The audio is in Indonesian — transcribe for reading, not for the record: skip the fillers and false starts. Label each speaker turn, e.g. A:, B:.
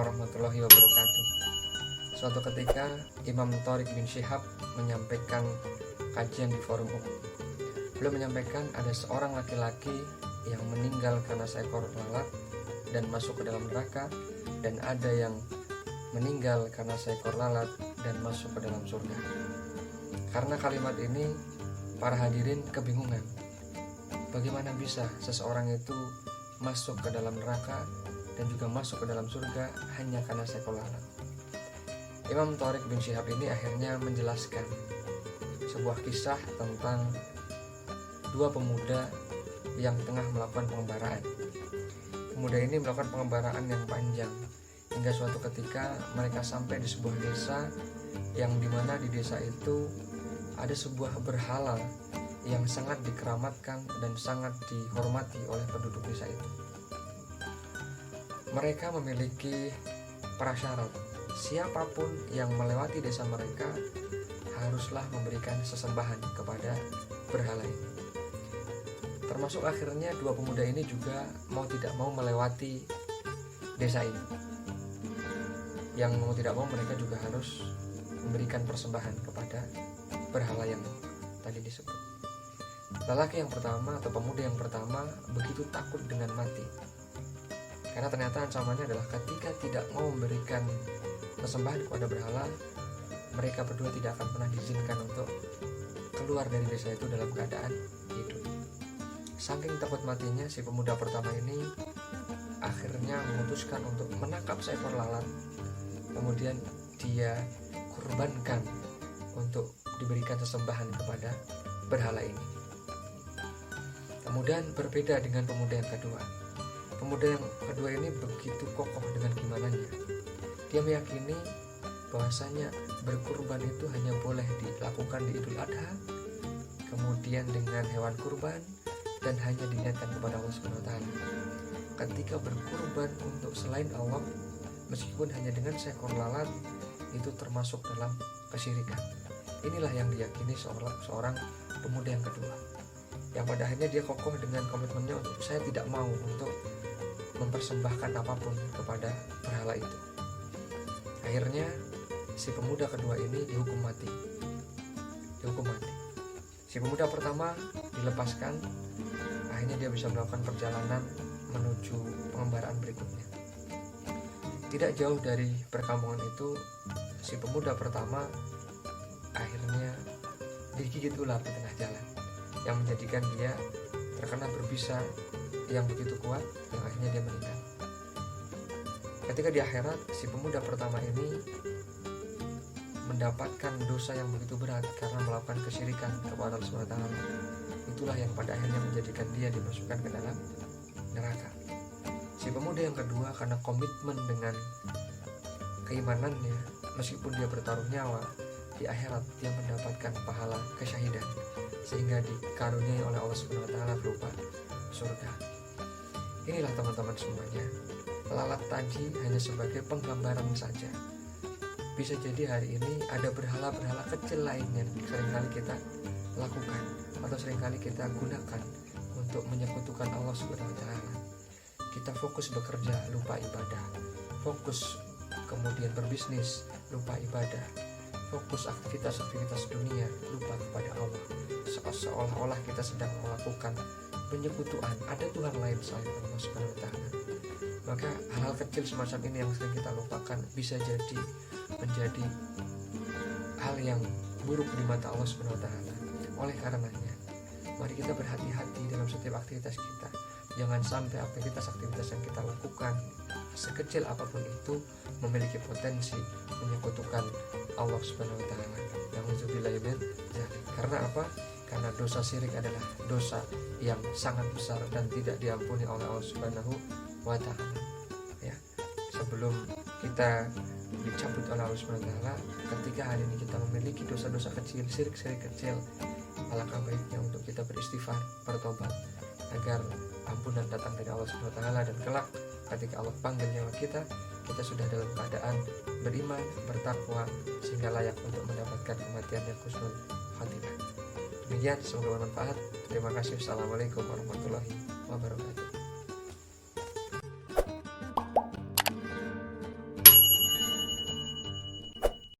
A: warahmatullahi wabarakatuh. Suatu ketika Imam Thariq bin Syihab menyampaikan kajian di forum umum. Beliau menyampaikan ada seorang laki-laki yang meninggal karena seekor lalat dan masuk ke dalam neraka, dan ada yang meninggal karena seekor lalat dan masuk ke dalam surga. Karena kalimat ini, para hadirin kebingungan. Bagaimana bisa seseorang itu masuk ke dalam neraka dan juga masuk ke dalam surga hanya karena seekor lalat? Imam Thariq bin Syihab ini akhirnya menjelaskan sebuah kisah tentang dua pemuda yang tengah melakukan pengembaraan. Pemuda ini melakukan pengembaraan yang panjang hingga suatu ketika mereka sampai di sebuah desa yang dimana di desa itu ada sebuah berhala yang sangat dikeramatkan dan sangat dihormati oleh penduduk desa itu. Mereka memiliki prasyarat, siapapun yang melewati desa mereka haruslah memberikan sesembahan kepada berhala ini. Termasuk akhirnya dua pemuda ini juga mau tidak mau melewati desa ini. Yang mau tidak mau mereka juga harus memberikan persembahan kepada berhala yang tadi disebut. Lelaki yang pertama atau pemuda yang pertama begitu takut dengan mati, karena ternyata ancamannya adalah ketika tidak mau memberikan persembahan kepada berhala, mereka berdua tidak akan pernah diizinkan untuk keluar dari desa itu dalam keadaan hidup. Saking takut matinya, si pemuda pertama ini akhirnya memutuskan untuk menangkap seekor lalat, kemudian dia kurbankan untuk diberikan sesembahan kepada berhala ini. Kemudian berbeda dengan pemuda yang kedua. Pemuda yang kedua ini begitu kokoh dengan imanannya. Dia meyakini bahwasanya berkurban itu hanya boleh dilakukan di Idul Adha, kemudian dengan hewan kurban, dan hanya diniatkan kepada Allah Subhanahu wa Ta'ala. Ketika berkurban untuk selain Allah, meskipun hanya dengan seekor lalat, itu termasuk dalam kesyirikan. Inilah yang diyakini seorang pemuda yang kedua, yang pada akhirnya dia kokoh dengan komitmennya untuk saya tidak mau untuk mempersembahkan apapun kepada berhala itu. Akhirnya si pemuda kedua ini dihukum mati. Si pemuda pertama dilepaskan, akhirnya dia bisa melakukan perjalanan menuju pengembaraan berikutnya. Tidak jauh dari perkampungan itu, si pemuda pertama akhirnya digigit ular di tengah jalan, yang menjadikan dia terkena berbisa yang begitu kuat, yang akhirnya dia meninggal. Ketika di akhirat, si pemuda pertama ini mendapatkan dosa yang begitu berat karena melakukan kesyirikan kepada Allah SWT. Itulah yang pada akhirnya menjadikan dia dimasukkan ke dalam neraka. Si pemuda yang kedua karena komitmen dengan keimanannya, meskipun dia bertaruh nyawa, di akhirat dia mendapatkan pahala kesyahidan sehingga dikaruniai oleh Allah Subhanahu wa Ta'ala berupa surga. Inilah teman-teman semuanya, lalat tadi hanya sebagai penggambaran saja. Bisa jadi hari ini ada berhala-berhala kecil lain yang seringkali kita lakukan atau seringkali kita gunakan untuk menyekutukan Allah Subhanahu wa Ta'ala. Kita fokus bekerja, lupa ibadah. Fokus kemudian berbisnis, lupa ibadah. Fokus aktivitas-aktivitas dunia, lupa kepada Allah. Seolah-olah kita sedang melakukan penyekutuan, ada Tuhan lain selain Allah Subhanahu wa Ta'ala. Maka hal-hal kecil semacam ini yang sering kita lupakan bisa jadi menjadi hal yang buruk di mata Allah Subhanahu wa Ta'ala. Oleh karenanya, mari kita berhati-hati dalam setiap aktivitas kita. Jangan sampai aktivitas-aktivitas yang kita lakukan, sekecil apapun itu, memiliki potensi menyekutukan Allah Subhanahu wa Ta'ala. Na'udzubillahi min dzalik. Karena apa? Karena dosa syirik adalah dosa yang sangat besar dan tidak diampuni oleh Allah Subhanahu wa Ta'ala. Ya, sebelum kita dicabut oleh Allah Subhanahu wa Ta'ala, ketika hari ini kita memiliki dosa-dosa kecil, syirik-syirik kecil, alangkah baiknya untuk kita beristighfar, bertobat, agar ampunan datang dari Allah Subhanahu wa Ta'ala, dan kelak ketika Allah panggil nyawa kita sudah dalam keadaan beriman, bertakwa, sehingga layak untuk mendapatkan kematian yang husnul khatimah. Demikian, semoga bermanfaat. Terima kasih. Assalamualaikum warahmatullahi wabarakatuh.